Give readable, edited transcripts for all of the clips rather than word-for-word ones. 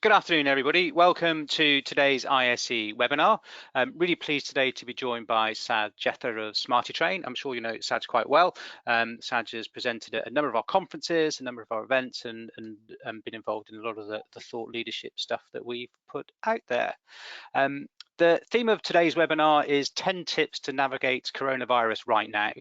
Good afternoon, everybody. Welcome to today's ISE webinar. I'm really pleased today to be joined by Saj Jetha of SmartyTrain. I'm sure you know Saj quite well. Saj has presented at a number of our conferences, a number of our events, and been involved in a lot of the thought leadership stuff that we've put out there. The theme of today's webinar is 10 tips to navigate coronavirus right now.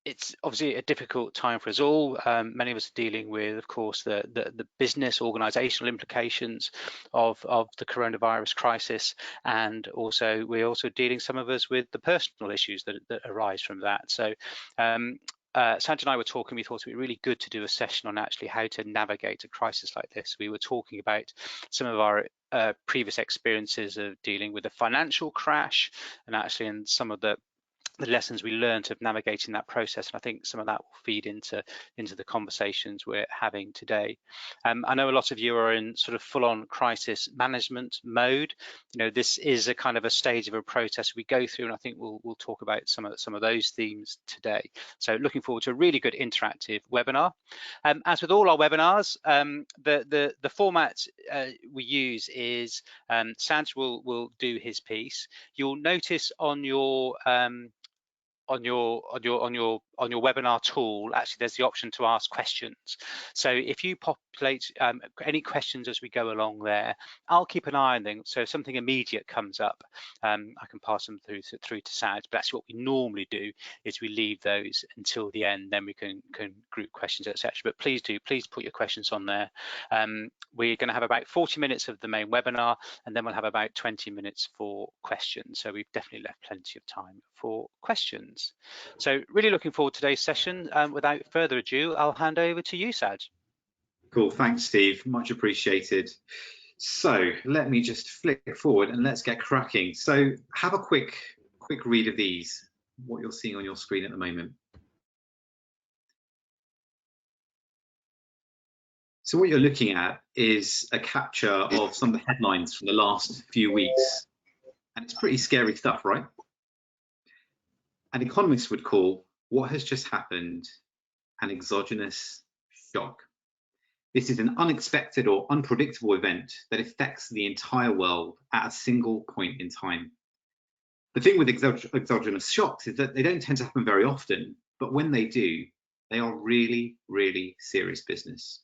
It's obviously a difficult time for us all. Many of us are dealing with, of course, the business organizational implications of the coronavirus crisis, and also we're also dealing, some of us, with the personal issues that arise from that. So Saj and I were talking, we thought it would be really good to do a session on actually how to navigate a crisis like this. We were talking about some of our previous experiences of dealing with a financial crash, and actually in some of the lessons we learned of navigating that process, and I think some of that will feed into the conversations we're having today. I know a lot of you are in sort of full-on crisis management mode. You know, this is a kind of a stage of a process we go through, and I think we'll talk about some of those themes today. So looking forward to a really good interactive webinar. As with all our webinars, the format we use is Saj will do his piece. You'll notice on your webinar tool, actually there's the option to ask questions. So if you populate any questions as we go along there, I'll keep an eye on them. So if something immediate comes up, I can pass them through to Saj. But actually what we normally do is we leave those until the end, then we can group questions, etc. But please put your questions on there. We're going to have about 40 minutes of the main webinar, and then we'll have about 20 minutes for questions. So we've definitely left plenty of time for questions. So really looking forward to today's session. Without further ado, I'll hand over to you, Saj. Cool, thanks, Steve. Much appreciated. So let me just flick forward and let's get cracking. So have a quick read of these, what you're seeing on your screen at the moment. So what you're looking at is a capture of some of the headlines from the last few weeks. And it's pretty scary stuff, right? An economist would call what has just happened an exogenous shock. This is an unexpected or unpredictable event that affects the entire world at a single point in time. The thing with exogenous shocks is that they don't tend to happen very often, but when they do, they are really, really serious business.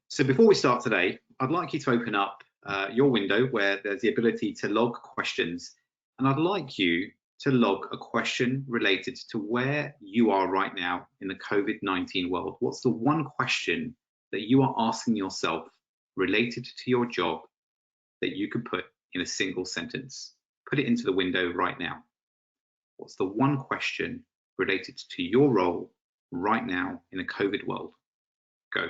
So before we start today, I'd like you to open up your window where there's the ability to log questions, and I'd like you to log a question related to where you are right now in the COVID-19 world. What's the one question that you are asking yourself related to your job that you could put in a single sentence? Put it into the window right now. What's the one question related to your role right now in the COVID world? Go.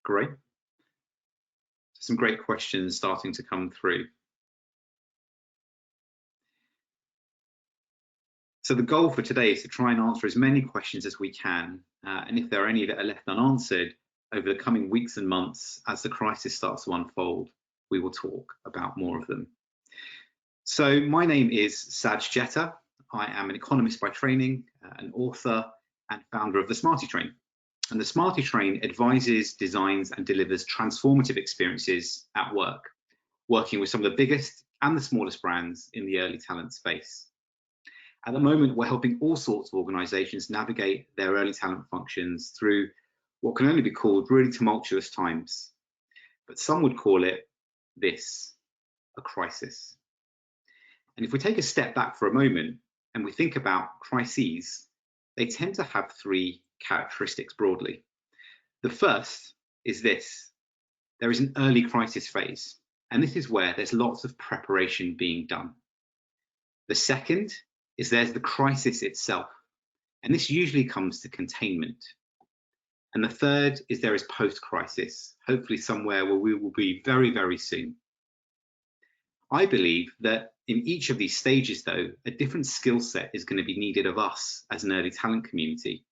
Great. Some great questions starting to come through. So the goal for today is to try and answer as many questions as we can, and if there are any that are left unanswered over the coming weeks and months as the crisis starts to unfold, we will talk about more of them. So my name is Saj Jetha. I am an economist by training, an author and founder of the SmartyTrain. And the SmartyTrain advises, designs and delivers transformative experiences at work, working with some of the biggest and the smallest brands in the early talent space. At the moment, we're helping all sorts of organizations navigate their early talent functions through what can only be called really tumultuous times. But some would call it this, a crisis. And if we take a step back for a moment and we think about crises, they tend to have three characteristics broadly. The first is this: there is an early crisis phase, and this is where there's lots of preparation being done. The second is there's the crisis itself, and this usually comes to containment. And the third is there is post-crisis, hopefully somewhere where we will be very, very soon. I believe that in each of these stages, though, a different skill set is going to be needed of us as an early talent community.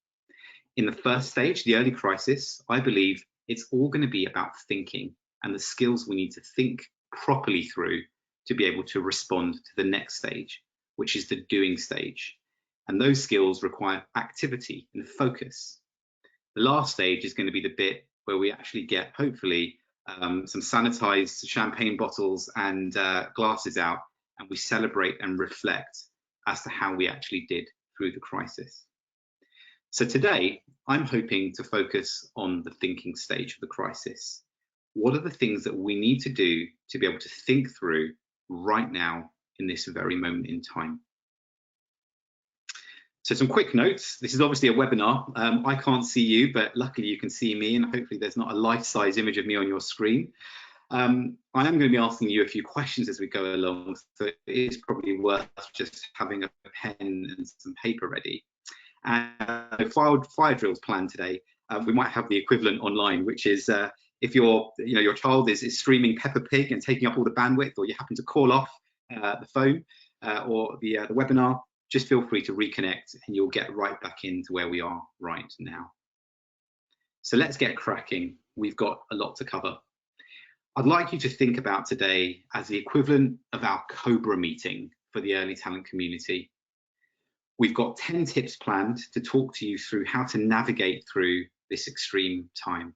In the first stage, the early crisis, I believe it's all going to be about thinking and the skills we need to think properly through to be able to respond to the next stage, which is the doing stage. And those skills require activity and focus. The last stage is going to be the bit where we actually get, hopefully, some sanitized champagne bottles and glasses out, and we celebrate and reflect as to how we actually did through the crisis. So today, I'm hoping to focus on the thinking stage of the crisis. What are the things that we need to do to be able to think through right now in this very moment in time? So some quick notes. This is obviously a webinar. I can't see you, but luckily you can see me, and hopefully there's not a life-size image of me on your screen. I am going to be asking you a few questions as we go along, so it is probably worth just having a pen and some paper ready. And fire drills planned today. We might have the equivalent online, which is if your child is streaming Peppa Pig and taking up all the bandwidth, or you happen to call off the phone or the webinar, just feel free to reconnect and you'll get right back into where we are right now. So let's get cracking. We've got a lot to cover. I'd like you to think about today as the equivalent of our Cobra meeting for the early talent community. We've got 10 tips planned to talk to you through how to navigate through this extreme time.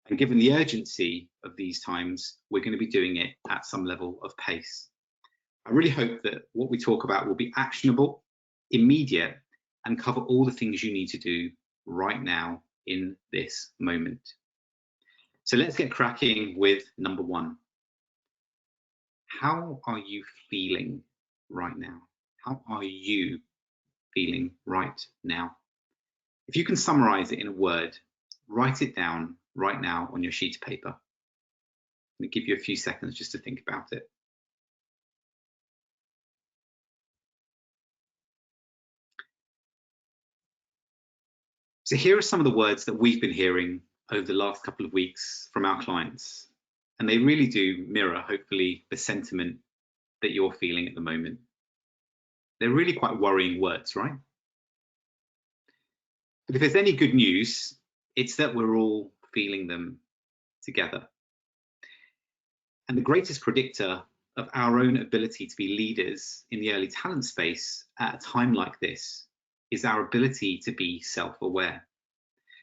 And given the urgency of these times, we're going to be doing it at some level of pace. I really hope that what we talk about will be actionable, immediate, and cover all the things you need to do right now in this moment. So let's get cracking with number one. How are you feeling right now? How are you feeling right now? If you can summarize it in a word, write it down right now on your sheet of paper. Let me give you a few seconds just to think about it. So here are some of the words that we've been hearing over the last couple of weeks from our clients, and they really do mirror, hopefully, the sentiment that you're feeling at the moment. They're really quite worrying words, right? But if there's any good news, it's that we're all feeling them together. And the greatest predictor of our own ability to be leaders in the early talent space at a time like this is our ability to be self-aware.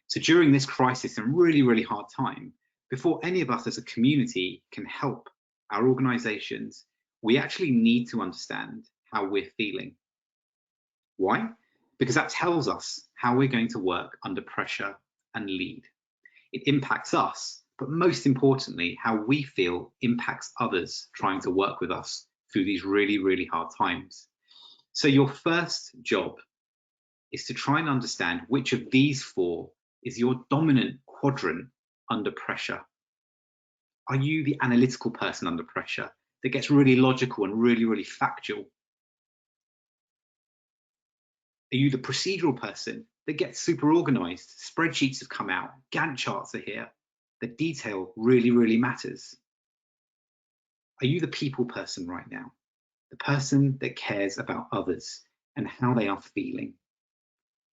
So during this crisis and really, really hard time, before any of us as a community can help our organizations, we actually need to understand how we're feeling. Why? Because that tells us how we're going to work under pressure and lead. It impacts us, but most importantly, how we feel impacts others trying to work with us through these really, really hard times. So your first job is to try and understand which of these four is your dominant quadrant under pressure. Are you the analytical person under pressure that gets really logical and really, really factual? Are you the procedural person that gets super organized? Spreadsheets have come out, Gantt charts are here. The detail really, really matters. Are you the people person right now? The person that cares about others and how they are feeling?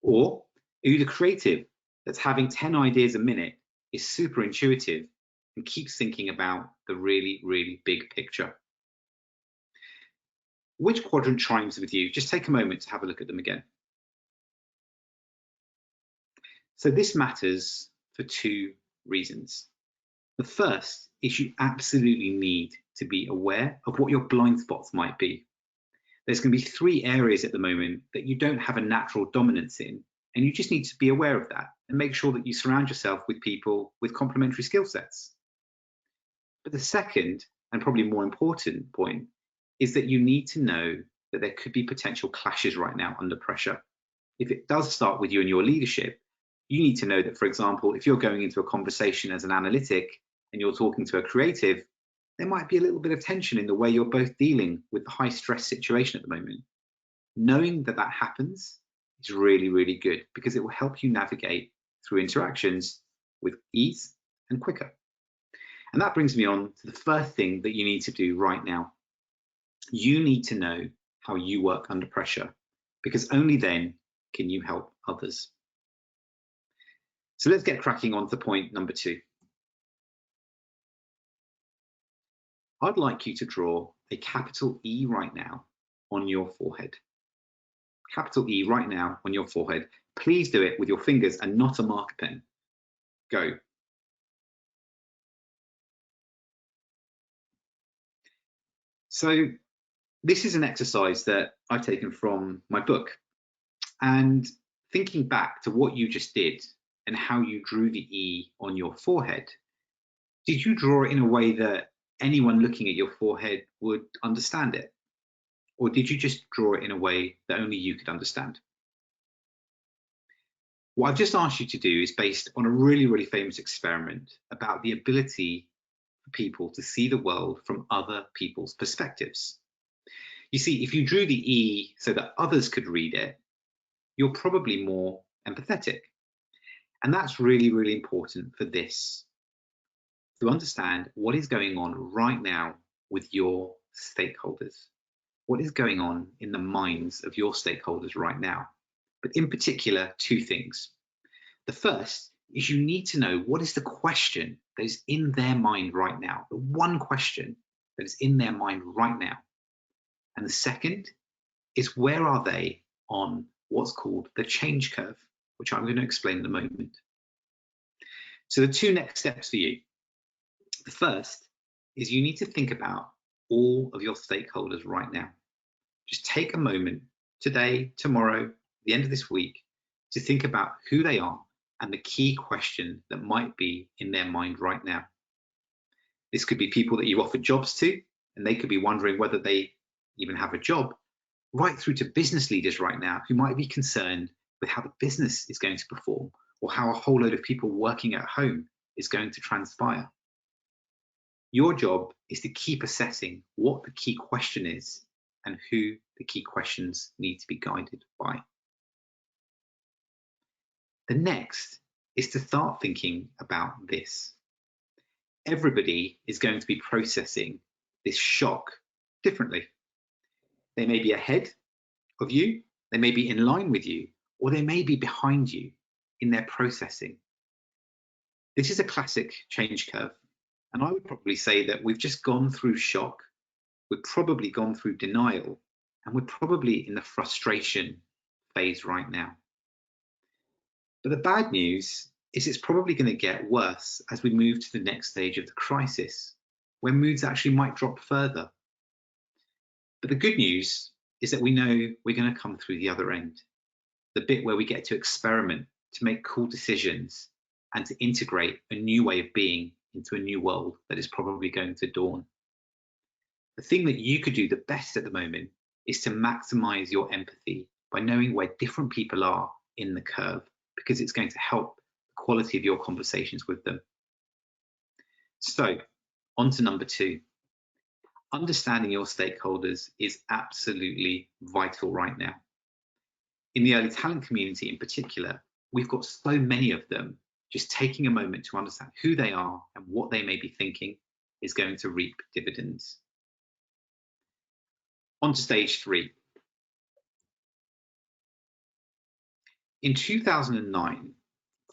Or are you the creative that's having 10 ideas a minute, is super intuitive and keeps thinking about the really, really big picture? Which quadrant chimes with you? Just take a moment to have a look at them again. So this matters for two reasons. The first is you absolutely need to be aware of what your blind spots might be. There's going to be three areas at the moment that you don't have a natural dominance in, and you just need to be aware of that and make sure that you surround yourself with people with complementary skill sets. But the second, and probably more important point, is that you need to know that there could be potential clashes right now under pressure. If it does start with you and your leadership, you need to know that, for example, if you're going into a conversation as an analytic and you're talking to a creative, there might be a little bit of tension in the way you're both dealing with the high stress situation at the moment. Knowing that that happens is really, really good because it will help you navigate through interactions with ease and quicker. And that brings me on to the first thing that you need to do right now. You need to know how you work under pressure, because only then can you help others. So let's get cracking on to point number two. I'd like you to draw a capital E right now on your forehead. capital E right now on your forehead. Please do it with your fingers and not a marker pen. Go. So this is an exercise that I've taken from my book. And thinking back to what you just did and how you drew the E on your forehead, did you draw it in a way that anyone looking at your forehead would understand it? Or did you just draw it in a way that only you could understand? What I've just asked you to do is based on a really, really famous experiment about the ability for people to see the world from other people's perspectives. You see, if you drew the E so that others could read it, you're probably more empathetic. And that's really, really important for this, to understand what is going on right now with your stakeholders. What is going on in the minds of your stakeholders right now? But in particular, two things. The first is you need to know what is the question that is in their mind right now, the one question that is in their mind right now. And the second is where are they on what's called the change curve, which I'm going to explain in a moment. So the two next steps for you. The first is you need to think about all of your stakeholders right now. Just take a moment today, tomorrow, the end of this week, to think about who they are and the key question that might be in their mind right now. This could be people that you offered jobs to, and they could be wondering whether they even have a job, right through to business leaders right now who might be concerned with how the business is going to perform or how a whole load of people working at home is going to transpire. Your job is to keep assessing what the key question is and who the key questions need to be guided by. The next is to start thinking about this. Everybody is going to be processing this shock differently. They may be ahead of you, they may be in line with you, or they may be behind you in their processing. This is a classic change curve. And I would probably say that we've just gone through shock, we've probably gone through denial, and we're probably in the frustration phase right now. But the bad news is it's probably going to get worse as we move to the next stage of the crisis, where moods actually might drop further. But the good news is that we know we're going to come through the other end, the bit where we get to experiment, to make cool decisions, and to integrate a new way of being into a new world that is probably going to dawn. The thing that you could do the best at the moment is to maximize your empathy by knowing where different people are in the curve, because it's going to help the quality of your conversations with them. So, on to number two. Understanding your stakeholders is absolutely vital right now. In the early talent community in particular, we've got so many of them. Just taking a moment to understand who they are and what they may be thinking is going to reap dividends. On to stage three. In 2009,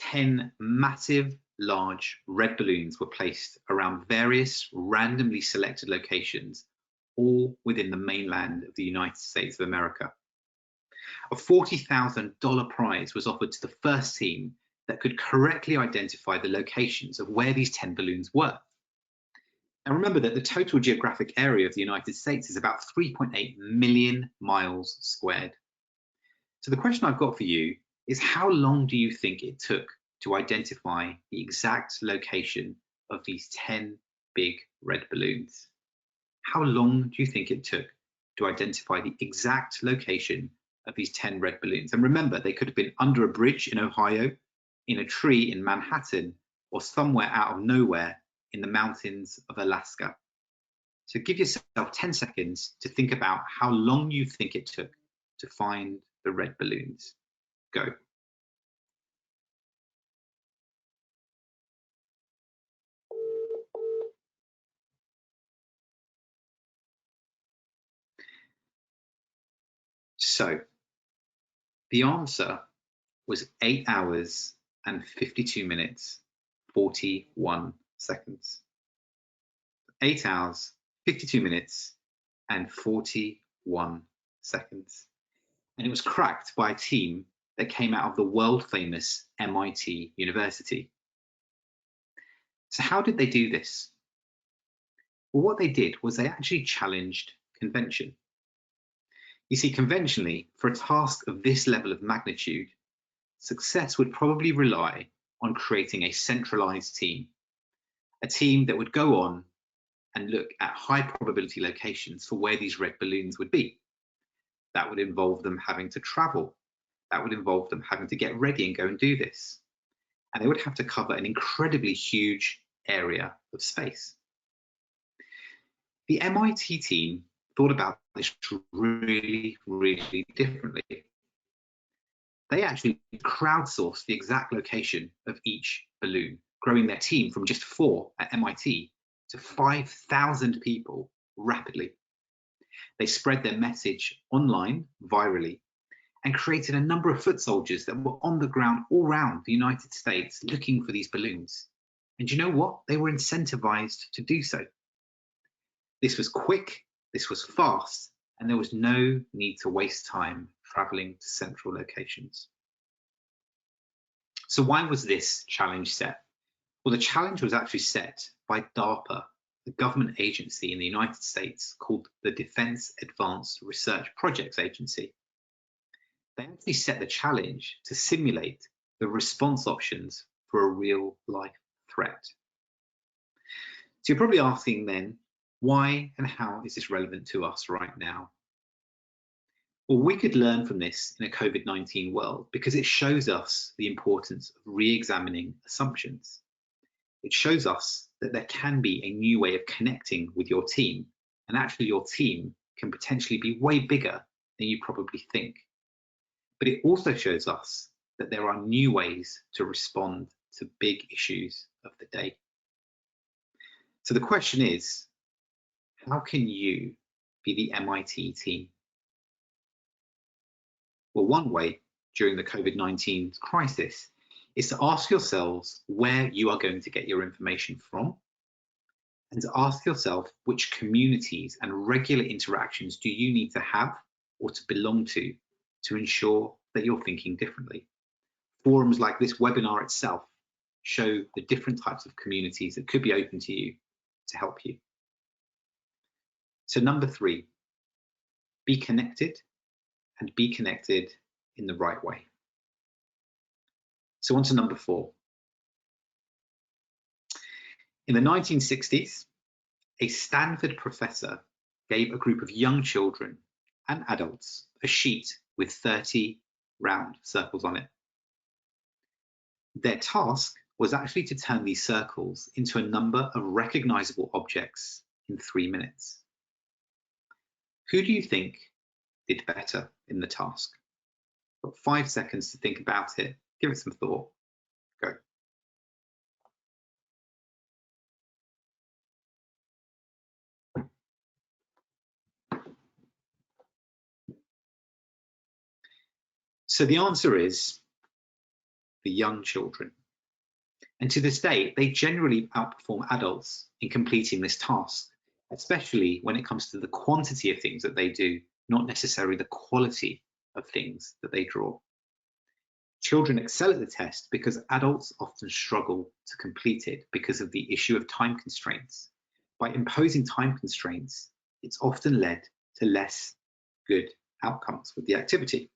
10 massive, large red balloons were placed around various randomly selected locations, all within the mainland of the United States of America. A $40,000 prize was offered to the first team that could correctly identify the locations of where these 10 balloons were. Now remember that the total geographic area of the United States is about 3.8 million miles squared. So the question I've got for you is, how long do you think it took to identify the exact location of these 10 big red balloons? How long do you think it took to identify the exact location of these 10 red balloons? And remember, they could have been under a bridge in Ohio, in a tree in Manhattan, or somewhere out of nowhere in the mountains of Alaska. So give yourself 10 seconds to think about how long you think it took to find the red balloons. Go. So the answer was 8 hours and 52 minutes, 41 seconds. 8 hours, 52 minutes, and 41 seconds. and it was cracked by a team that came out of the world-famous MIT University. So how did they do this? Well, what they did was they actually challenged convention. You see, conventionally, for a task of this level of magnitude, success would probably rely on creating a centralized team, a team that would go on and look at high probability locations for where these red balloons would be. That would involve them having to travel. That would involve them having to get ready and go and do this. And they would have to cover an incredibly huge area of space. The MIT team thought about this really, really differently. They actually crowdsourced the exact location of each balloon, growing their team from just 4 at MIT to 5,000 people rapidly. They spread their message online virally and created a number of foot soldiers that were on the ground all around the United States looking for these balloons. And you know what? They were incentivized to do so. This was quick, this was fast, and there was no need to waste time traveling to central locations. So why was this challenge set? Well, the challenge was actually set by DARPA, the government agency in the United States called the Defense Advanced Research Projects Agency. They actually set the challenge to simulate the response options for a real-life threat. So you're probably asking then, why and how is this relevant to us right now? Well, we could learn from this in a COVID-19 world because it shows us the importance of re-examining assumptions. It shows us that there can be a new way of connecting with your team, and actually your team can potentially be way bigger than you probably think. But it also shows us that there are new ways to respond to big issues of the day. So the question is, how can you be the MIT team? Well, one way during the COVID-19 crisis is to ask yourselves where you are going to get your information from, and to ask yourself which communities and regular interactions do you need to have or to belong to ensure that you're thinking differently. Forums like this webinar itself show the different types of communities that could be open to you to help you. So number 3, be connected, and be connected in the right way. So on to number 4. In the 1960s, a Stanford professor gave a group of young children and adults a sheet with 30 round circles on it. Their task was actually to turn these circles into a number of recognizable objects in 3 minutes. Who do you think did better in the task? Got 5 seconds to think about it. Give it some thought. Go. So the answer is the young children. And to this day, they generally outperform adults in completing this task, especially when it comes to the quantity of things that they do, not necessarily the quality of things that they draw. Children excel at the test because adults often struggle to complete it because of the issue of time constraints. By imposing time constraints, it's often led to less good outcomes with the activity.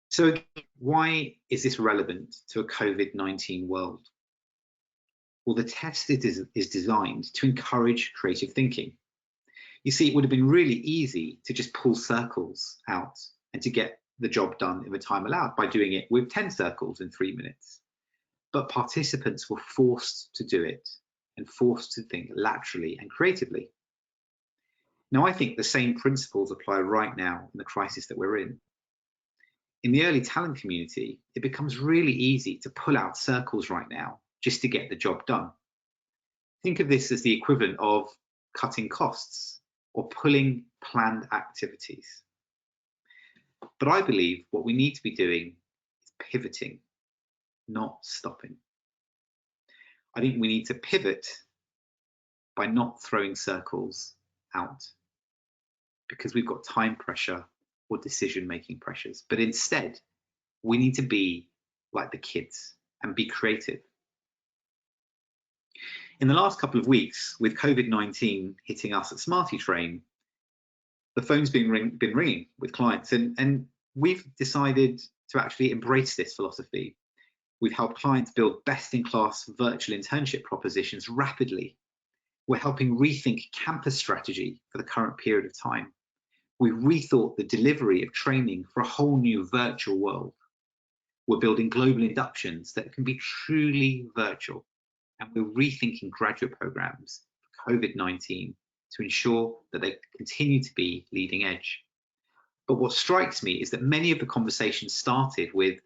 So why is this relevant to a COVID-19 world? Well, the test is designed to encourage creative thinking. You see, it would have been really easy to just pull circles out and to get the job done in the time allowed by doing it with 10 circles in 3 minutes. But participants were forced to do it and forced to think laterally and creatively. Now, I think the same principles apply right now in the crisis that we're in. In the early talent community, it becomes really easy to pull out circles right now just to get the job done. Think of this as the equivalent of cutting costs or pulling planned activities. But I believe what we need to be doing is pivoting, not stopping. I think we need to pivot by not throwing circles out because we've got time pressure or decision-making pressures, but instead, we need to be like the kids and be creative. In the last couple of weeks, with COVID-19 hitting us at Smarty Train, the phone's been ringing with clients, and we've decided to actually embrace this philosophy. We've helped clients build best-in-class virtual internship propositions rapidly. We're helping rethink campus strategy for the current period of time. We've rethought the delivery of training for a whole new virtual world. We're building global inductions that can be truly virtual, and we're rethinking graduate programs for COVID-19 to ensure that they continue to be leading edge. But what strikes me is that many of the conversations started with,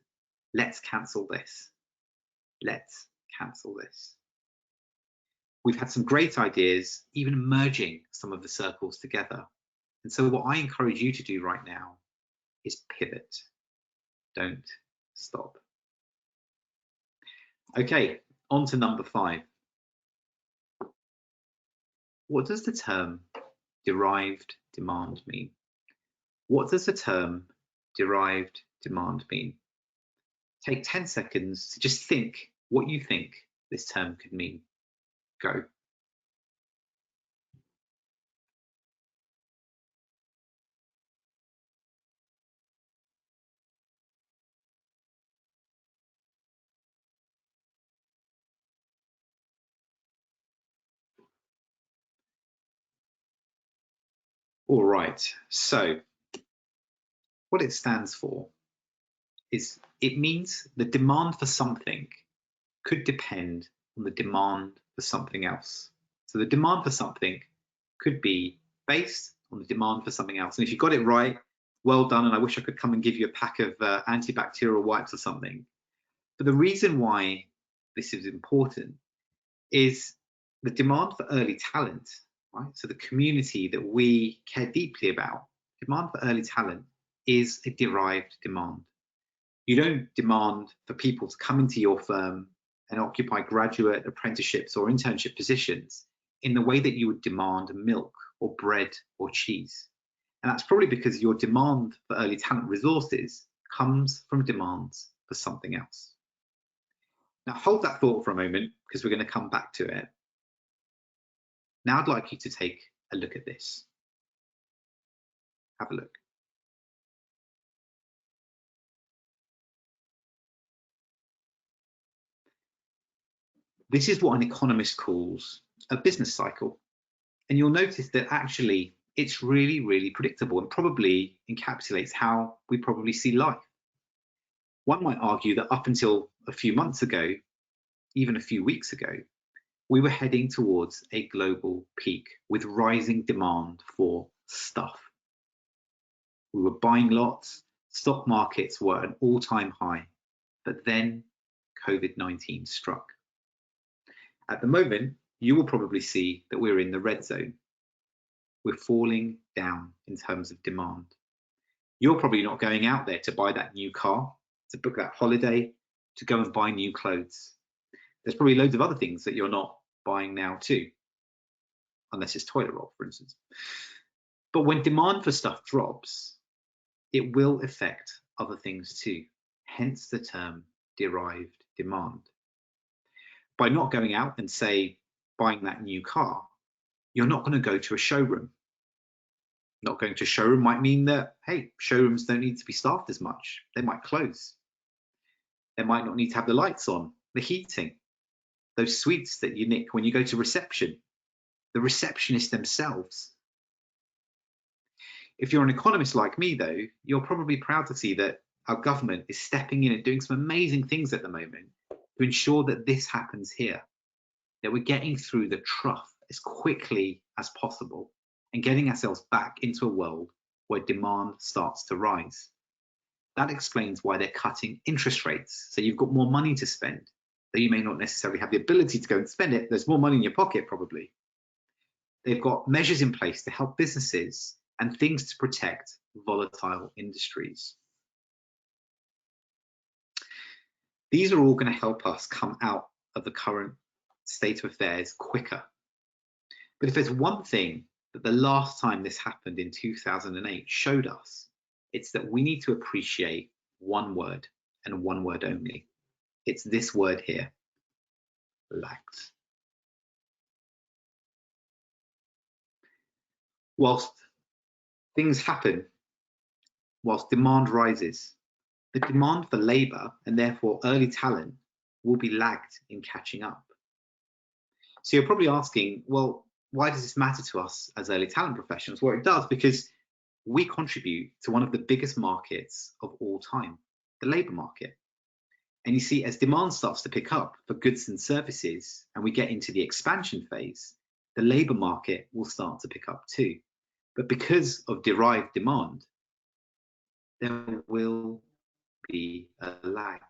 let's cancel this. Let's cancel this. We've had some great ideas, even merging some of the circles together. And so what I encourage you to do right now is pivot. Don't stop. Okay, on to number 5. What does the term derived demand mean? What does the term derived demand mean? Take 10 seconds to just think what you think this term could mean. Go. All right, so what it stands for is it means the demand for something could depend on the demand for something else. So the demand for something could be based on the demand for something else. And if you got it right, well done, and I wish I could come and give you a pack of antibacterial wipes or something. But the reason why this is important is the demand for early talent, right? So the community that we care deeply about, demand for early talent is a derived demand. You don't demand for people to come into your firm and occupy graduate, apprenticeships or internship positions in the way that you would demand milk or bread or cheese. And that's probably because your demand for early talent resources comes from demands for something else. Now hold that thought for a moment, because we're going to come back to it. Now I'd like you to take a look at this. Have a look. This is what an economist calls a business cycle. And you'll notice that actually it's really, really predictable and probably encapsulates how we probably see life. One might argue that up until a few months ago, even a few weeks ago, we were heading towards a global peak with rising demand for stuff. We were buying lots, stock markets were at an all-time high, but then COVID-19 struck. At the moment, you will probably see that we're in the red zone. We're falling down in terms of demand. You're probably not going out there to buy that new car, to book that holiday, to go and buy new clothes. There's probably loads of other things that you're not buying now too, unless it's toilet roll, for instance. But when demand for stuff drops, it will affect other things too, hence the term derived demand. By not going out and, say, buying that new car, you're not going to go to a showroom. Not going to a showroom might mean that, hey, showrooms don't need to be staffed as much. They might close. They might not need to have the lights on, the heating, those sweets that you nick when you go to reception, the receptionists themselves. If you're an economist like me, though, you're probably proud to see that our government is stepping in and doing some amazing things at the moment to ensure that this happens here, that we're getting through the trough as quickly as possible and getting ourselves back into a world where demand starts to rise. That explains why they're cutting interest rates, so you've got more money to spend, though you may not necessarily have the ability to go and spend it. There's more money in your pocket probably. They've got measures in place to help businesses and things to protect volatile industries. These are all going to help us come out of the current state of affairs quicker. But if there's one thing that the last time this happened in 2008 showed us, It's that we need to appreciate one word and one word only. It's this word here, lags. Whilst things happen, whilst demand rises, the demand for labour and therefore early talent will be lagged in catching up. So you're probably asking, well, why does this matter to us as early talent professionals? Well, it does, because we contribute to one of the biggest markets of all time, the labour market. And you see, as demand starts to pick up for goods and services, and we get into the expansion phase, the labour market will start to pick up too. But because of derived demand, there will be a lag.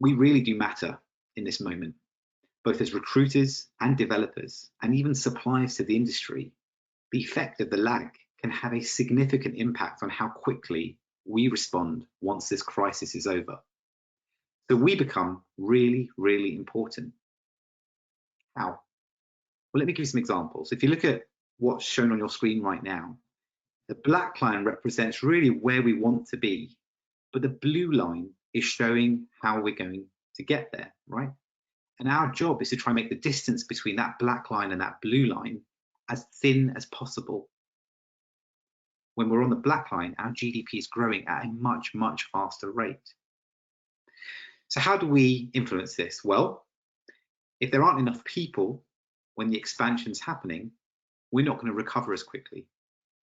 We really do matter in this moment, both as recruiters and developers, and even suppliers to the industry. The effect of the lag can have a significant impact on how quickly we respond once this crisis is over. So we become really, really important. How? Well, let me give you some examples. If you look at what's shown on your screen right now, the black line represents really where we want to be, but the blue line is showing how we're going to get there, right? And our job is to try and make the distance between that black line and that blue line as thin as possible. When we're on the black line, our GDP is growing at a much, much faster rate. So how do we influence this? Well, if there aren't enough people when the expansion's happening, we're not going to recover as quickly.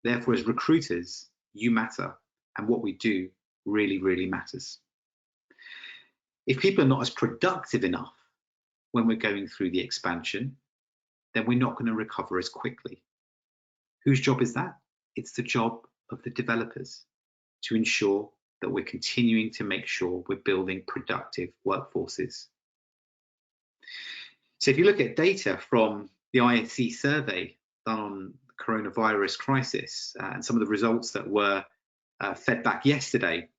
Therefore, as recruiters, you matter, and what we do really, really matters. If people are not as productive enough when we're going through the expansion, then we're not going to recover as quickly. Whose job is that? It's the job of the developers to ensure that we're continuing to make sure we're building productive workforces. So if you look at data from the ISE survey done on the coronavirus crisis and some of the results that were fed back yesterday,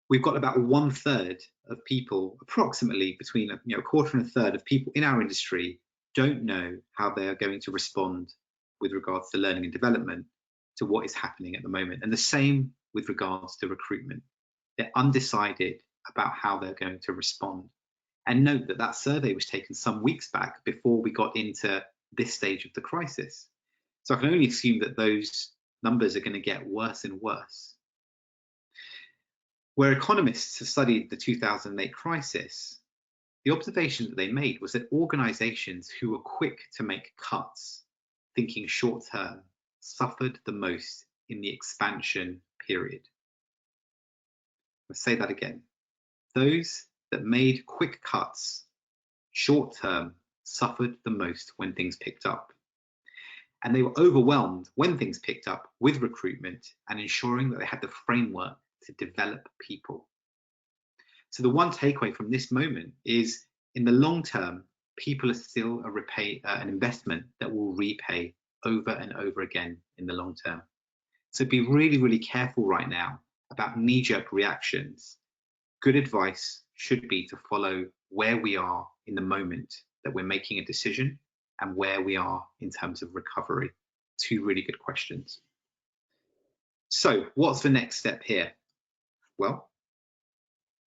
we've got about 1/3 of people, approximately between a quarter and a third of people in our industry don't know how they are going to respond with regards to learning and development to what is happening at the moment. And the same with regards to recruitment. They're undecided about how they're going to respond. And note that that survey was taken some weeks back before we got into this stage of the crisis. So I can only assume that those numbers are going to get worse and worse. Where economists have studied the 2008 crisis, the observation that they made was that organizations who were quick to make cuts, thinking short term, suffered the most in the expansion period. I'll say that again. Those that made quick cuts, short term, suffered the most when things picked up. And they were overwhelmed when things picked up with recruitment and ensuring that they had the framework to develop people. So the one takeaway from this moment is, in the long term, people are still an investment that will repay over and over again in the long term. So be really, really careful right now about knee-jerk reactions. Good advice should be to follow where we are in the moment that we're making a decision and where we are in terms of recovery. Two really good questions. So what's the next step here? Well,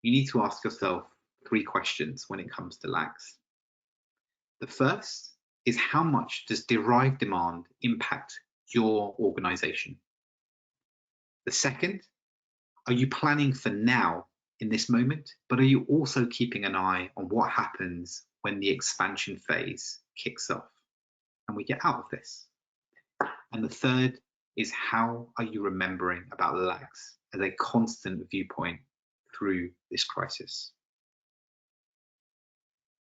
you need to ask yourself 3 questions when it comes to lags. The first is, how much does derived demand impact your organization? The second, are you planning for now in this moment, but are you also keeping an eye on what happens when the expansion phase kicks off and we get out of this? And the third is, how are you remembering about lags as a constant viewpoint through this crisis?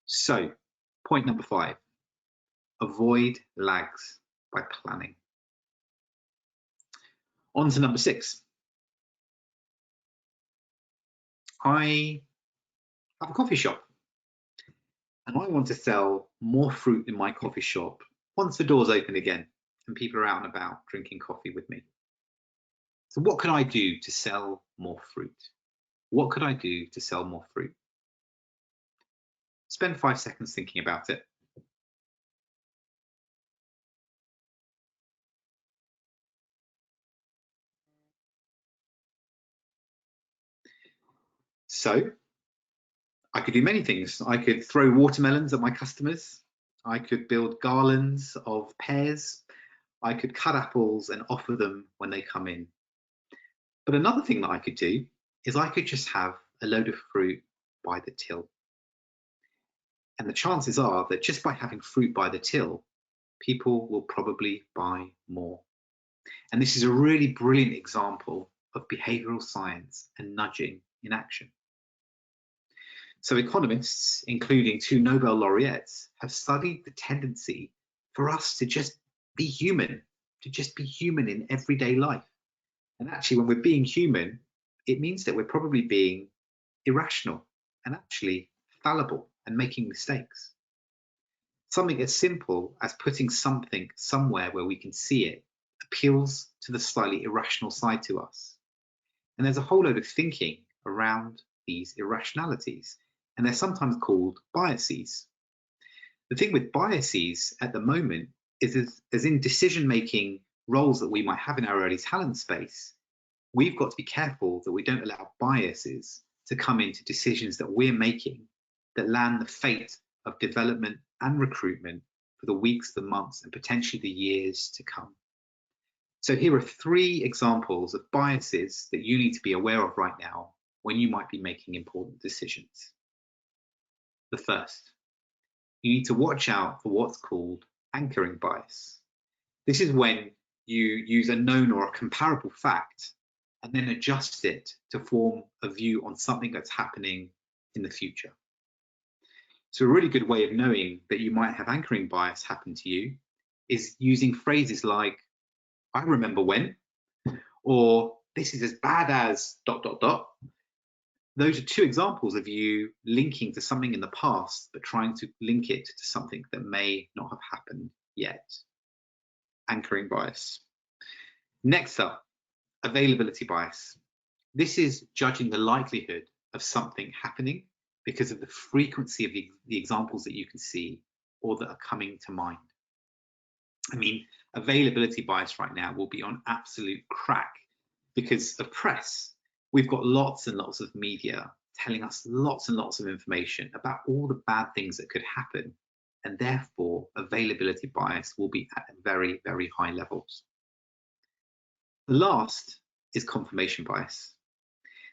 So, point number 5, avoid lags by planning. On to number 6. I have a coffee shop and I want to sell more fruit in my coffee shop once the doors open again and people are out and about drinking coffee with me. So what could I do to sell more fruit? What could I do to sell more fruit? Spend 5 seconds thinking about it. So I could do many things. I could throw watermelons at my customers. I could build garlands of pears. I could cut apples and offer them when they come in. But another thing that I could do is I could just have a load of fruit by the till. And the chances are that just by having fruit by the till, people will probably buy more. And this is a really brilliant example of behavioral science and nudging in action. So economists, including 2 Nobel laureates, have studied the tendency for us to just be human, in everyday life. And actually, when we're being human, it means that we're probably being irrational and actually fallible and making mistakes. Something as simple as putting something somewhere where we can see it appeals to the slightly irrational side to us. And there's a whole load of thinking around these irrationalities, and they're sometimes called biases. The thing with biases at the moment is as in decision-making roles that we might have in our early talent space, we've got to be careful that we don't allow biases to come into decisions that we're making that land the fate of development and recruitment for the weeks, the months, and potentially the years to come. So here are 3 examples of biases that you need to be aware of right now when you might be making important decisions. The first, you need to watch out for what's called anchoring bias. This is when you use a known or a comparable fact and then adjust it to form a view on something that's happening in the future. So a really good way of knowing that you might have anchoring bias happen to you is using phrases like, I remember when, or this is as bad as ... Those are 2 examples of you linking to something in the past, but trying to link it to something that may not have happened yet. Anchoring bias. Next up, availability bias. This is judging the likelihood of something happening because of the frequency of the examples that you can see or that are coming to mind. I mean, availability bias right now will be on absolute crack because of press. We've got lots and lots of media telling us lots and lots of information about all the bad things that could happen, and therefore availability bias will be at very, very high levels. The last is confirmation bias.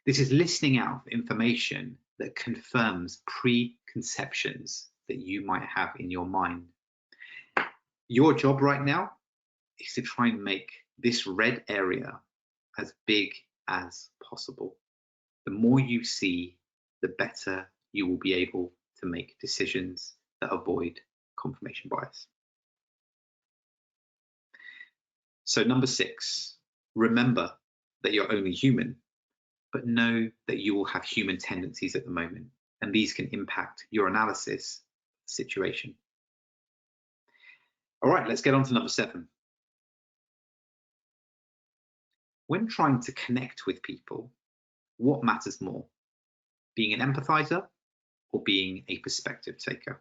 This is listening out for information that confirms preconceptions that you might have in your mind. Your job right now is to try and make this red area as big as possible. The more you see, the better you will be able to make decisions that avoid confirmation bias. So number 6, remember that you're only human, but know that you will have human tendencies at the moment, and these can impact your analysis of the situation. All right, let's get on to number 7. When trying to connect with people, what matters more? Being an empathizer or being a perspective taker?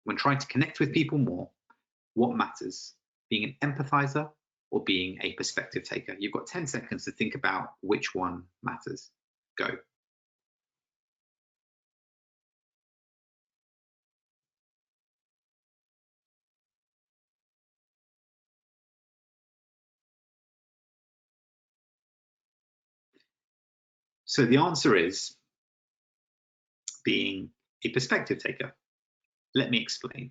When trying to connect with people more, what matters? Being an empathizer or being a perspective taker? You've got 10 seconds to think about which one matters. Go. So the answer is being a perspective taker. Let me explain.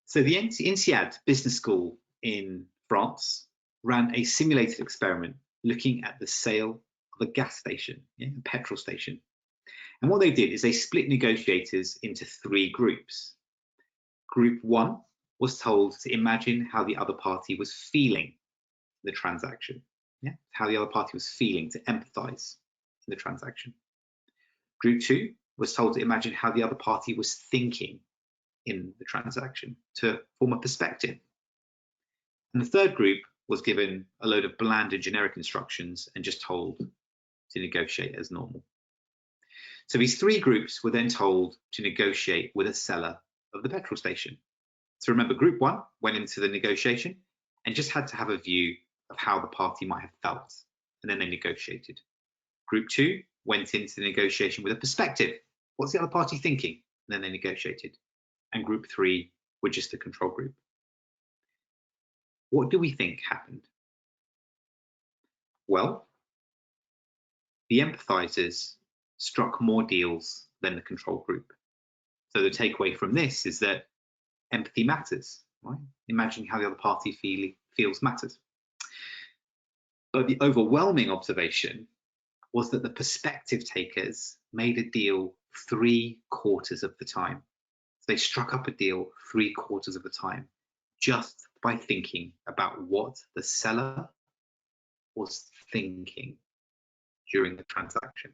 So the INSEAD Business School in France ran a simulated experiment looking at the sale of a gas station, a petrol station. And what they did is they split negotiators into 3 groups. Group 1 was told to imagine how the other party was feeling in the transaction, how the other party was feeling, to empathize in the transaction. Group 2 was told to imagine how the other party was thinking in the transaction, to form a perspective. And the 3rd group was given a load of bland and generic instructions and just told to negotiate as normal. So these 3 groups were then told to negotiate with a seller of the petrol station. So remember, group 1 went into the negotiation and just had to have a view of how the party might have felt, and then they negotiated. Group 2 went into the negotiation with a perspective. What's the other party thinking? And then they negotiated. And group 3 were just a control group. What do we think happened? Well, the empathizers struck more deals than the control group. So the takeaway from this is that empathy matters, right? Imagining how the other party feels matters. But the overwhelming observation was that the perspective takers made a deal 3/4 of the time. So they struck up a deal 3/4 of the time just by thinking about what the seller was thinking during the transaction.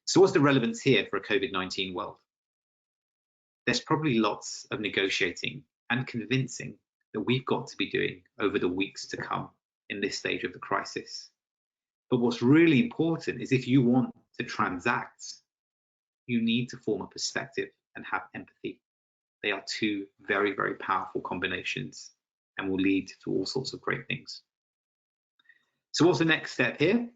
So what's the relevance here for a COVID-19 world? There's probably lots of negotiating and convincing that we've got to be doing over the weeks to come in this stage of the crisis. But what's really important is if you want to transact, you need to form a perspective and have empathy. They are two very, very powerful combinations and will lead to all sorts of great things. So what's the next step here?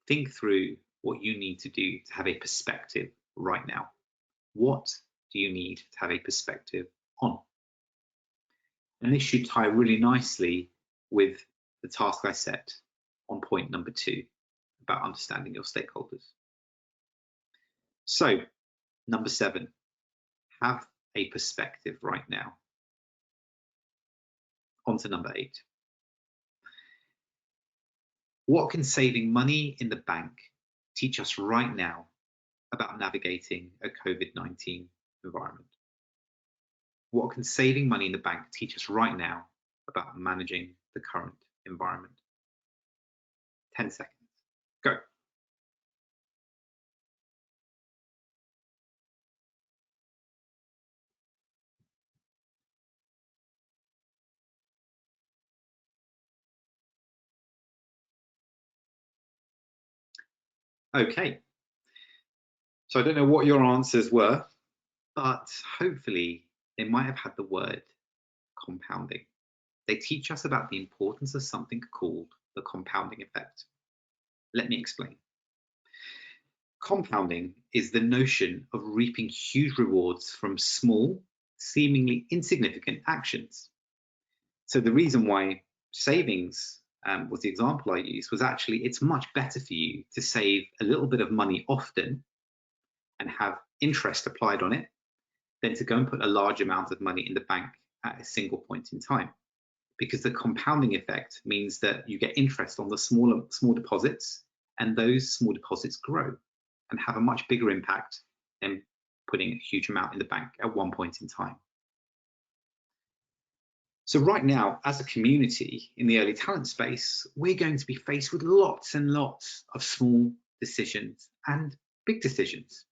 Think through what you need to do to have a perspective right now. What do you need to have a perspective on? And this should tie really nicely with the task I set on point number 2 about understanding your stakeholders. So, number 7, have a perspective right now. On to number 8. What can saving money in the bank teach us right now about navigating a COVID-19 environment? What can saving money in the bank teach us right now about managing the current environment? 10 seconds. Go. Okay. So I don't know what your answers were, but hopefully they might have had the word compounding. They teach us about the importance of something called the compounding effect. Let me explain. Compounding is the notion of reaping huge rewards from small, seemingly insignificant actions. So the reason why savings was the example I used was actually it's much better for you to save a little bit of money often and have interest applied on it than to go and put a large amount of money in the bank at a single point in time. Because the compounding effect means that you get interest on the small deposits, and those small deposits grow and have a much bigger impact than putting a huge amount in the bank at one point in time. So right now, as a community in the early talent space, we're going to be faced with lots and lots of small decisions and big decisions.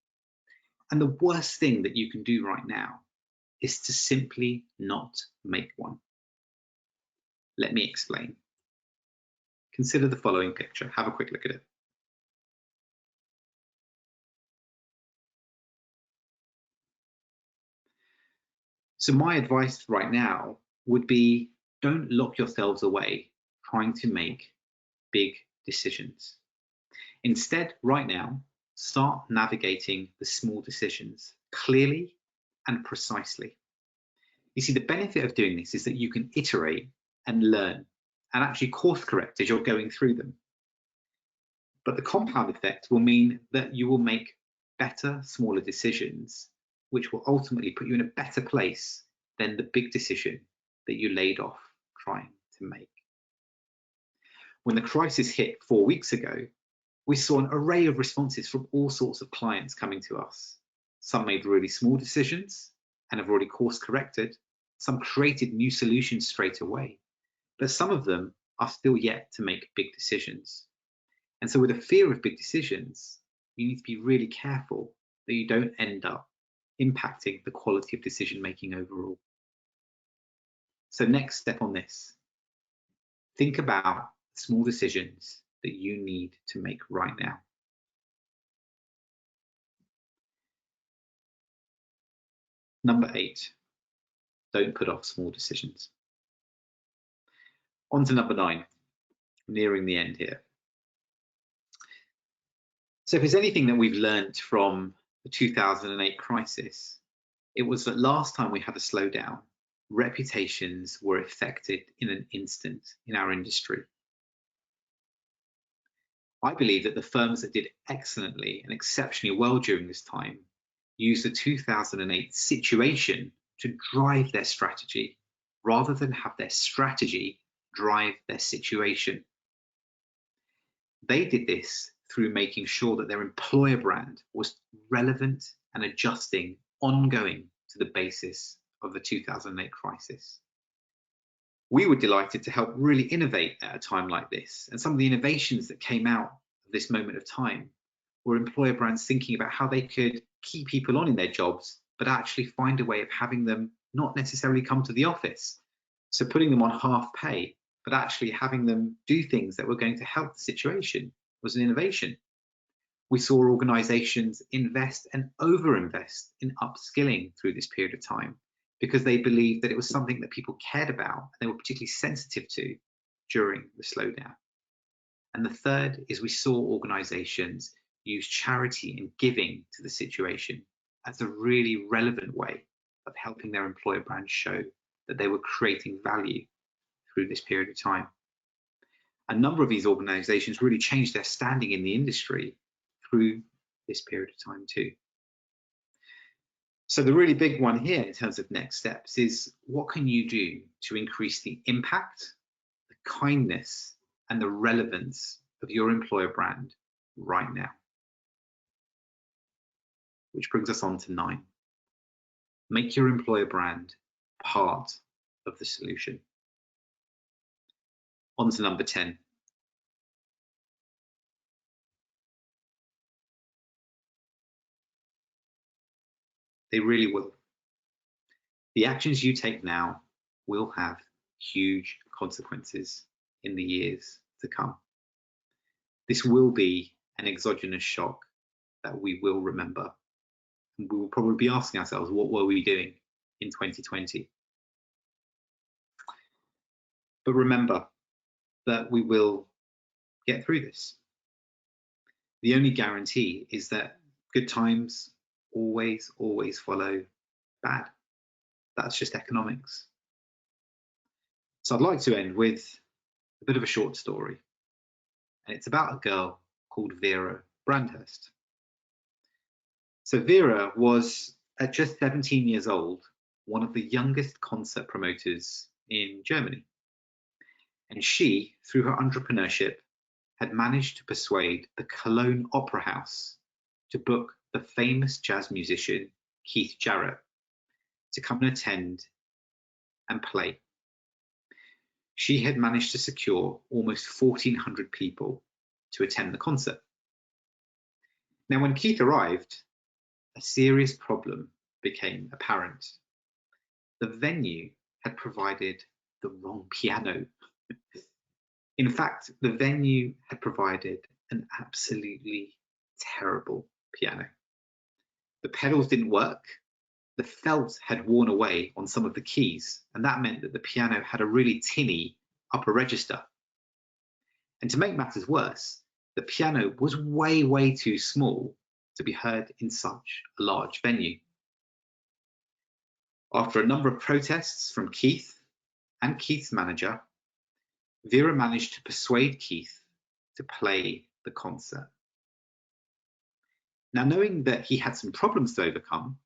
And the worst thing that you can do right now is to simply not make one. Let me explain. Consider the following picture. Have a quick look at it. So my advice right now would be don't lock yourselves away trying to make big decisions. Instead, right now, start navigating the small decisions clearly and precisely. You see, the benefit of doing this is that you can iterate and learn and actually course correct as you're going through them. But the compound effect will mean that you will make better, smaller decisions, which will ultimately put you in a better place than the big decision that you laid off trying to make. When the crisis hit 4 weeks ago, we saw an array of responses from all sorts of clients coming to us. Some made really small decisions and have already course corrected. Some created new solutions straight away, but some of them are still yet to make big decisions. And so with a fear of big decisions, you need to be really careful that you don't end up impacting the quality of decision making overall. So next step on this, think about small decisions that you need to make right now. Number 8, don't put off small decisions. On to number 9, nearing the end here. So if there's anything that we've learned from the 2008 crisis, it was that last time we had a slowdown, reputations were affected in an instant in our industry. I believe that the firms that did excellently and exceptionally well during this time used the 2008 situation to drive their strategy rather than have their strategy drive their situation. They did this through making sure that their employer brand was relevant and adjusting ongoing to the basis of the 2008 crisis. We were delighted to help really innovate at a time like this, and some of the innovations that came out of this moment of time were employer brands thinking about how they could keep people on in their jobs, but actually find a way of having them not necessarily come to the office. So putting them on half pay, but actually having them do things that were going to help the situation was an innovation. We saw organizations invest and overinvest in upskilling through this period of time because they believed that it was something that people cared about and they were particularly sensitive to during the slowdown. And the third is we saw organizations use charity and giving to the situation as a really relevant way of helping their employer brand show that they were creating value through this period of time. A number of these organizations really changed their standing in the industry through this period of time too. So the really big one here in terms of next steps is what can you do to increase the impact, the kindness, and the relevance of your employer brand right now? Which brings us on to 9. Make your employer brand part of the solution. On to number 10. They really will. The actions you take now will have huge consequences in the years to come. This will be an exogenous shock that we will remember. And we will probably be asking ourselves, what were we doing in 2020? But remember that we will get through this. The only guarantee is that good times always follow bad. That's just economics. So I'd like to end with a bit of a short story. And it's about a girl called Vera Brandhurst. So Vera was, at just 17 years old, one of the youngest concert promoters in Germany. And she, through her entrepreneurship, had managed to persuade the Cologne Opera House to book the famous jazz musician Keith Jarrett to come and attend and play. She had managed to secure almost 1,400 people to attend the concert. Now, when Keith arrived, a serious problem became apparent. The venue had provided the wrong piano. In fact, the venue had provided an absolutely terrible piano. The pedals didn't work, the felt had worn away on some of the keys, and that meant that the piano had a really tinny upper register. And to make matters worse, the piano was way too small to be heard in such a large venue. After a number of protests from Keith and Keith's manager, Vera managed to persuade Keith to play the concert. Now, knowing that he had some problems to overcome,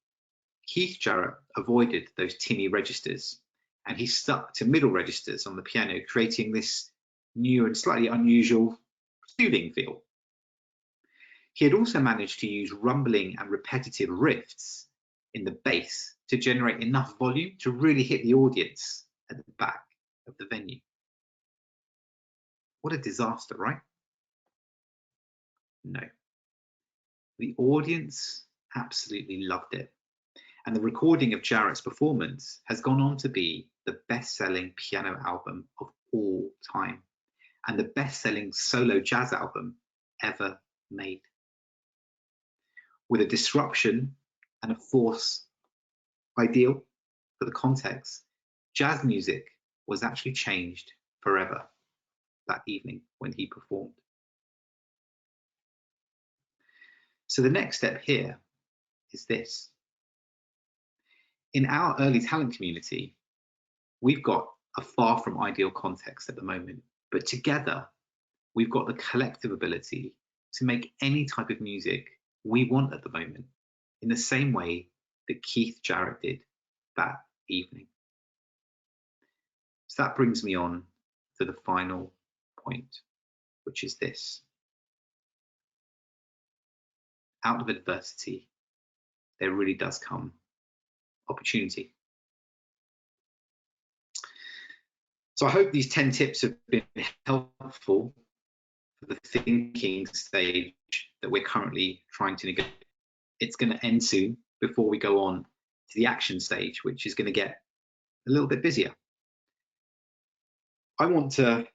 Keith Jarrett avoided those tinny registers and he stuck to middle registers on the piano, creating this new and slightly unusual soothing feel. He had also managed to use rumbling and repetitive riffs in the bass to generate enough volume to really hit the audience at the back of the venue. What a disaster, right? No. The audience absolutely loved it. And the recording of Jarrett's performance has gone on to be the best-selling piano album of all time and the best-selling solo jazz album ever made. With a disruption and a force ideal for the context, jazz music was actually changed forever that evening when he performed. So the next step here is this. In our early talent community, we've got a far from ideal context at the moment, but together we've got the collective ability to make any type of music we want at the moment, in the same way that Keith Jarrett did that evening. So that brings me on to the final point, which is this. Out of adversity, there really does come opportunity. So I hope these 10 tips have been helpful for the thinking stage that we're currently trying to negotiate. It's going to end soon before we go on to the action stage, which is going to get a little bit busier. I want to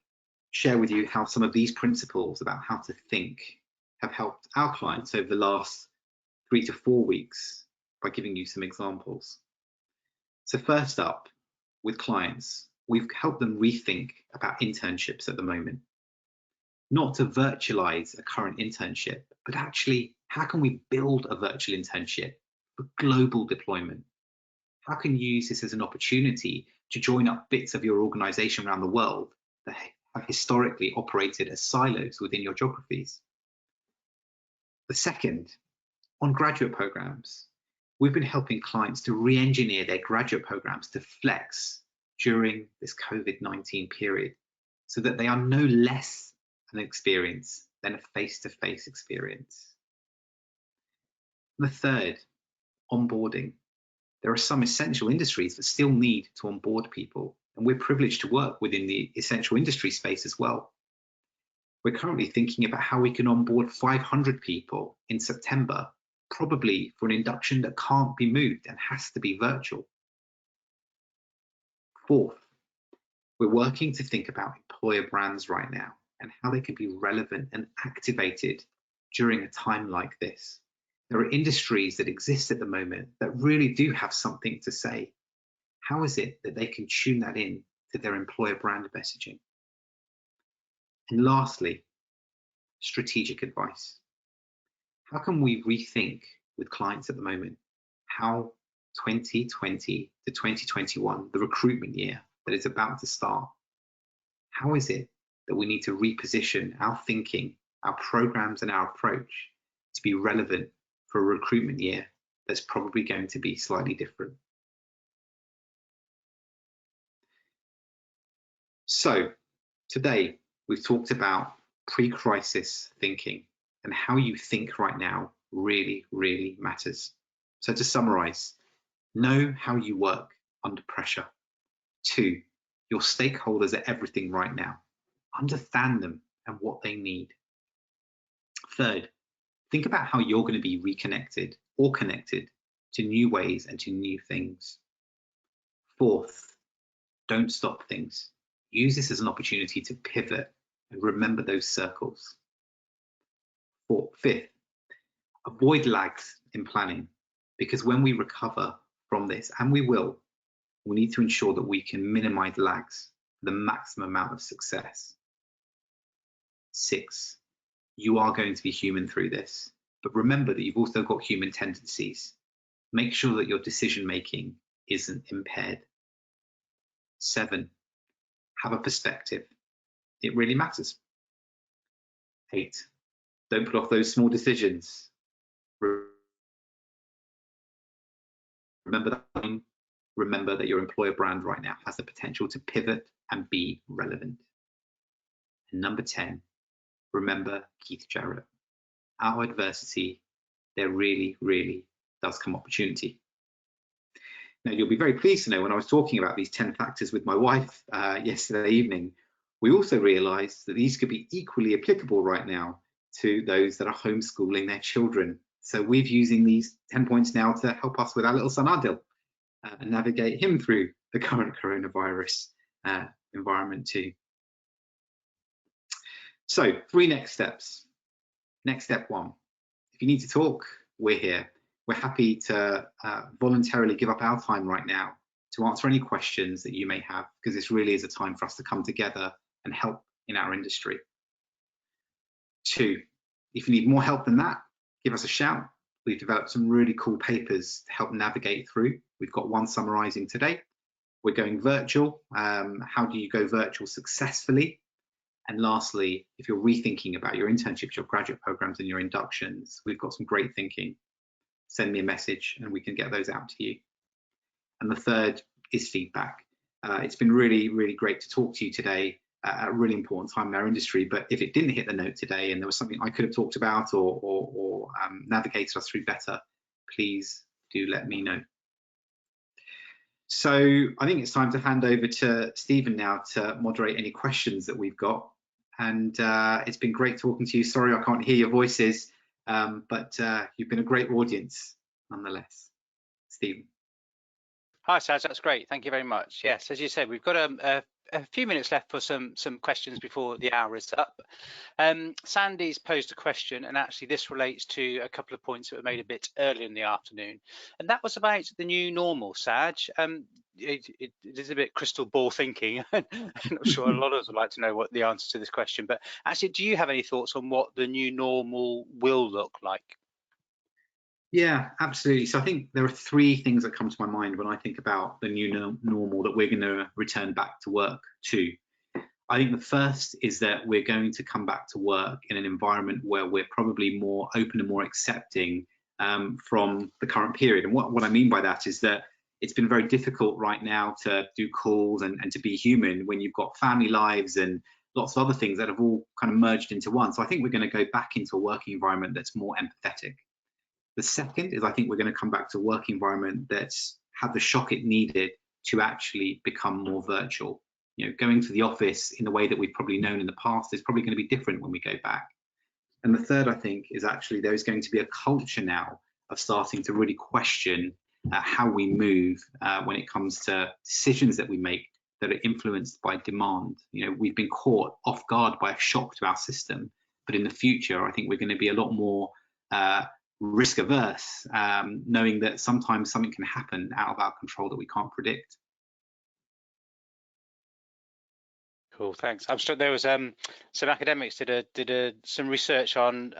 share with you how some of these principles about how to think have helped our clients over the last 3 to 4 weeks by giving you some examples. So first up, with clients, we've helped them rethink about internships at the moment. Not to virtualize a current internship, but actually, how can we build a virtual internship for global deployment? How can you use this as an opportunity to join up bits of your organization around the world that have historically operated as silos within your geographies? The second, on graduate programs, we've been helping clients to re-engineer their graduate programs to flex during this COVID-19 period so that they are no less an experience than a face-to-face experience. The third, onboarding. There are some essential industries that still need to onboard people, and we're privileged to work within the essential industry space as well. We're currently thinking about how we can onboard 500 people in September, probably for an induction that can't be moved and has to be virtual. Fourth, we're working to think about employer brands right now and how they can be relevant and activated during a time like this. There are industries that exist at the moment that really do have something to say. How is it that they can tune that in to their employer brand messaging? And lastly, strategic advice. How can we rethink with clients at the moment how 2020 to 2021, the recruitment year that is about to start, how is it that we need to reposition our thinking, our programs and our approach to be relevant for a recruitment year that's probably going to be slightly different? So today we've talked about pre-crisis thinking and how you think right now really, really matters. So to summarize, know how you work under pressure. 2, your stakeholders are everything right now. Understand them and what they need. 3rd, think about how you're going to be reconnected or connected to new ways and to new things. 4th, don't stop things. Use this as an opportunity to pivot and remember those circles. 5th, avoid lags in planning, because when we recover from this, and we will, we need to ensure that we can minimize lags for the maximum amount of success. 6, you are going to be human through this, but remember that you've also got human tendencies. Make sure that your decision making isn't impaired. 7, have a perspective. It really matters. 8, don't put off those small decisions. Remember that your employer brand right now has the potential to pivot and be relevant. And number 10, remember Keith Jarrett. Out of adversity, there really, really does come opportunity. Now, you'll be very pleased to know when I was talking about these 10 factors with my wife yesterday evening, we also realized that these could be equally applicable right now to those that are homeschooling their children. So we're using these 10 points now to help us with our little son Adil and navigate him through the current coronavirus environment too. So 3 next steps. Next step 1, if you need to talk, we're here. We're happy to voluntarily give up our time right now to answer any questions that you may have, because this really is a time for us to come together and help in our industry. 2, if you need more help than that, give us a shout. We've developed some really cool papers to help navigate through. We've got one summarizing today. We're going virtual. How do you go virtual successfully? And lastly, if you're rethinking about your internships, your graduate programs, and your inductions, we've got some great thinking. Send me a message and we can get those out to you. And the third is feedback. It's been really, really great to talk to you today at a really important time in our industry. But if it didn't hit the note today and there was something I could have talked about or navigated us through better, please do let me know. So I think it's time to hand over to Stephen now to moderate any questions that we've got. And it's been great talking to you. Sorry I can't hear your voices, but you've been a great audience nonetheless. Stephen. Hi, Saj, that's great. Thank you very much. Yes, as you said, we've got a few minutes left for some questions before the hour is up. Sandy's posed a question, and actually this relates to a couple of points that were made a bit earlier in the afternoon, and that was about the new normal, Saj. It is a bit crystal ball thinking. I'm not sure a lot of us would like to know what the answer to this question, but actually, do you have any thoughts on what the new normal will look like? Yeah, absolutely. So I think there are three things that come to my mind when I think about the new normal that we're going to return back to work to. I think the first is that we're going to come back to work in an environment where we're probably more open and more accepting from the current period. And what I mean by that is that it's been very difficult right now to do calls and to be human when you've got family lives and lots of other things that have all kind of merged into one. So I think we're going to go back into a working environment that's more empathetic. The second is I think we're going to come back to a work environment that's had the shock it needed to actually become more virtual. You know, going to the office in the way that we've probably known in the past is probably going to be different when we go back. And the third, I think, is actually there's going to be a culture now of starting to really question how we move when it comes to decisions that we make that are influenced by demand. You know, we've been caught off guard by a shock to our system, but in the future, I think we're going to be a lot more risk averse, knowing that sometimes something can happen out of our control that we can't predict. Cool, thanks. I'm sure there was some academics did some research on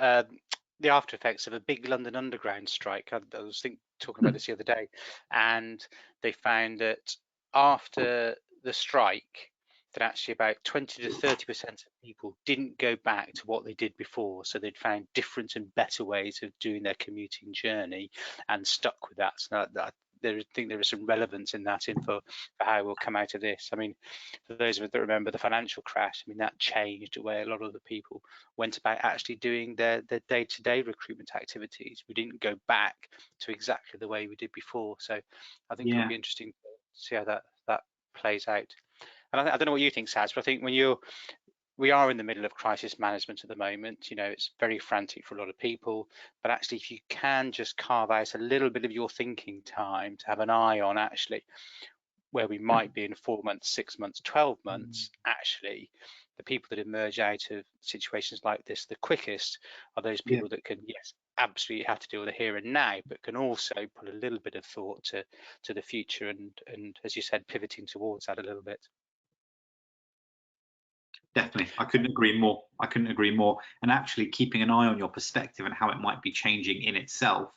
the after effects of a big London Underground strike. I was talking about this the other day, and they found that after the strike, that actually about 20 to 30% of people didn't go back to what they did before. So they'd found different and better ways of doing their commuting journey and stuck with that. So I think there is some relevance in that info for how we'll come out of this. I mean, for those of us that remember the financial crash, I mean, that changed the way a lot of the people went about actually doing their day-to-day recruitment activities. We didn't go back to exactly the way we did before. So I think it'll be interesting to see how that plays out. And I don't know what you think, Saj, but I think we are in the middle of crisis management at the moment. You know, it's very frantic for a lot of people, but actually, if you can just carve out a little bit of your thinking time to have an eye on actually where we might be in 4 months, 6 months, 12 months, actually, the people that emerge out of situations like this the quickest are those people that can, yes, absolutely have to deal with the here and now, but can also put a little bit of thought to the future and, as you said, pivoting towards that a little bit. Definitely, I couldn't agree more. I couldn't agree more. And actually keeping an eye on your perspective and how it might be changing in itself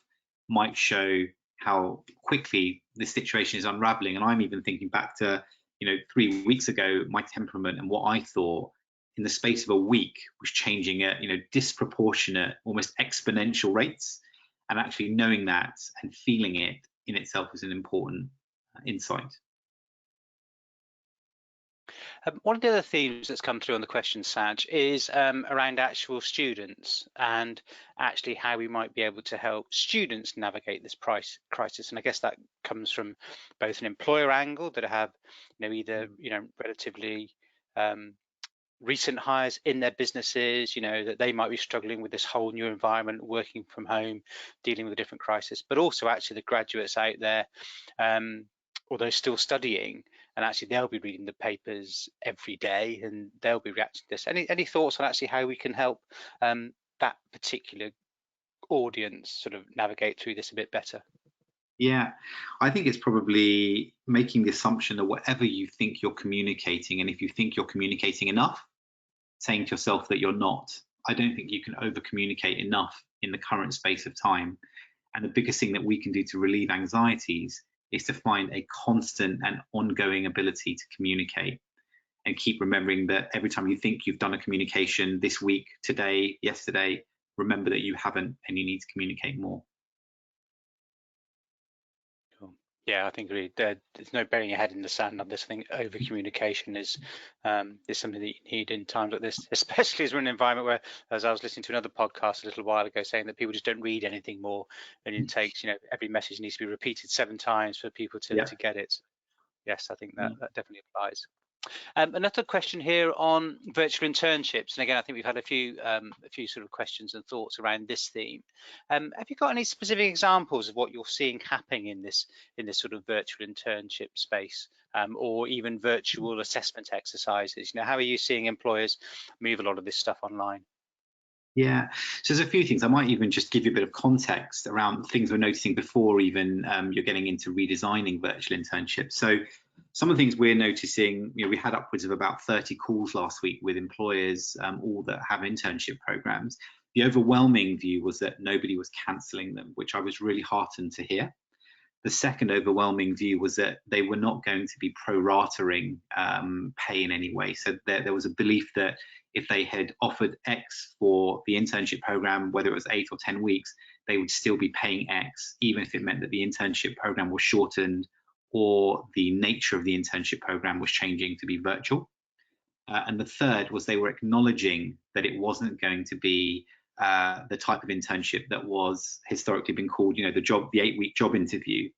might show how quickly this situation is unraveling. And I'm even thinking back to, 3 weeks ago, my temperament and what I thought in the space of a week was changing at, disproportionate, almost exponential rates. And actually knowing that and feeling it in itself is an important insight. One of the other themes that's come through on the question, Saj, is around actual students and actually how we might be able to help students navigate this crisis. And I guess that comes from both an employer angle that have, either, relatively recent hires in their businesses, that they might be struggling with this whole new environment, working from home, dealing with a different crisis, but also actually the graduates out there, although still studying, and actually they'll be reading the papers every day and they'll be reacting to this. Any thoughts on actually how we can help that particular audience sort of navigate through this a bit better? Yeah, I think it's probably making the assumption that whatever you think you're communicating, and if you think you're communicating enough, saying to yourself that you're not. I don't think you can over communicate enough in the current space of time. And the biggest thing that we can do to relieve anxieties is to find a constant and ongoing ability to communicate, and keep remembering that every time you think you've done a communication this week, today, yesterday, remember that you haven't, and you need to communicate more. Yeah, I think there's no burying your head in the sand on this. I think over communication is something that you need in times like this, especially as we're in an environment where, as I was listening to another podcast a little while ago, saying that people just don't read anything more, and it takes, every message needs to be repeated 7 times for people to get it. Yes, I think that definitely applies. Another question here on virtual internships, and again, I think we've had a few sort of questions and thoughts around this theme. Have you got any specific examples of what you're seeing happening in this sort of virtual internship space, or even virtual assessment exercises? How are you seeing employers move a lot of this stuff online? Yeah, so there's a few things. I might even just give you a bit of context around things we're noticing before even you're getting into redesigning virtual internships. So some of the things we're noticing, we had upwards of about 30 calls last week with employers, all that have internship programs. The overwhelming view was that nobody was cancelling them, which I was really heartened to hear. The second overwhelming view was that they were not going to be pro-ratering pay in any way. So there was a belief that if they had offered X for the internship program, whether it was 8 or 10 weeks, they would still be paying X, even if it meant that the internship program was shortened or the nature of the internship program was changing to be virtual. And the third was they were acknowledging that it wasn't going to be the type of internship that was historically been called, the 8-week job interview.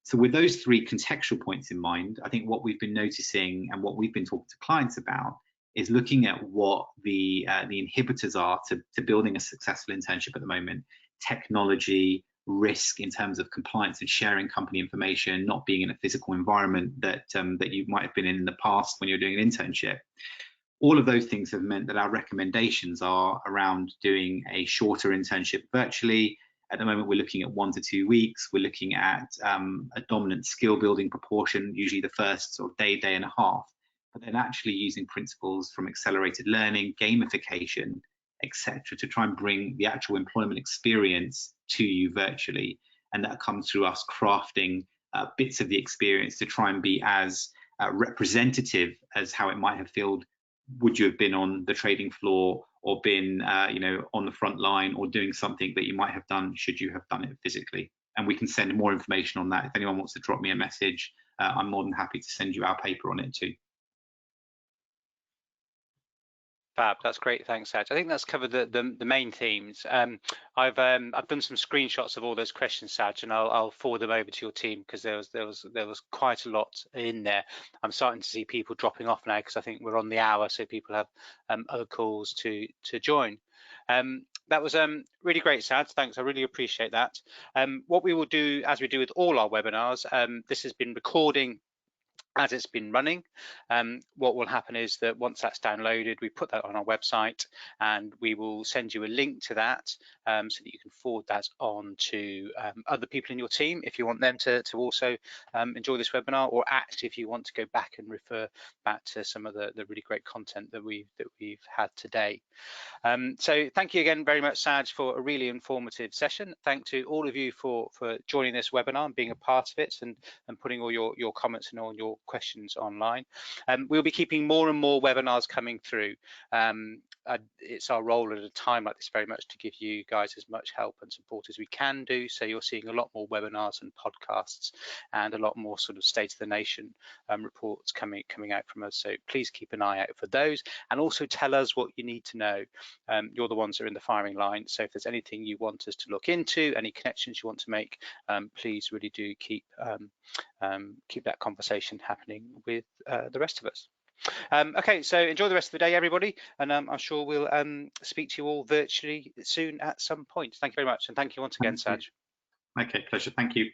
So with those 3 contextual points in mind, I think what we've been noticing and what we've been talking to clients about is looking at what the inhibitors are to building a successful internship at the moment. Technology, risk in terms of compliance and sharing company information, not being in a physical environment that you might have been in the past when you're doing an internship. All of those things have meant that our recommendations are around doing a shorter internship virtually. At the moment, we're looking at 1 to 2 weeks. We're looking at a dominant skill building proportion, usually the first sort of day and a half, but then actually using principles from accelerated learning, gamification, etc., to try and bring the actual employment experience to you virtually. And that comes through us crafting bits of the experience to try and be as representative as how it might have felt would you have been on the trading floor or been on the front line or doing something that you might have done should you have done it physically. And we can send more information on that. If anyone wants to drop me a message, I'm more than happy to send you our paper on it too. Fab, that's great. Thanks, Saj. I think that's covered the main themes. I've done some screenshots of all those questions, Saj, and I'll forward them over to your team because there was quite a lot in there. I'm starting to see people dropping off now because I think we're on the hour, so people have other calls to join. That was really great, Saj. Thanks. I really appreciate that. What we will do, as we do with all our webinars, this has been recording as it's been running. What will happen is that once that's downloaded, we put that on our website and we will send you a link to that so that you can forward that on to other people in your team if you want them to also enjoy this webinar, or actually if you want to go back and refer back to some of the really great content that we've had today. So thank you again very much, Saj, for a really informative session. Thanks to all of you for joining this webinar and being a part of it and putting all your comments and all your questions online. We'll be keeping more and more webinars coming through. It's our role at a time like this very much to give you guys as much help and support as we can do. So you're seeing a lot more webinars and podcasts and a lot more sort of state of the nation reports coming out from us. So please keep an eye out for those, and also tell us what you need to know. You're the ones that are in the firing line. So if there's anything you want us to look into, any connections you want to make, please really do keep that conversation happening with the rest of us. Okay, so enjoy the rest of the day, everybody, and I'm sure we'll speak to you all virtually soon at some point. Thank you very much, and thank you once again, Saj. Okay, pleasure. Thank you.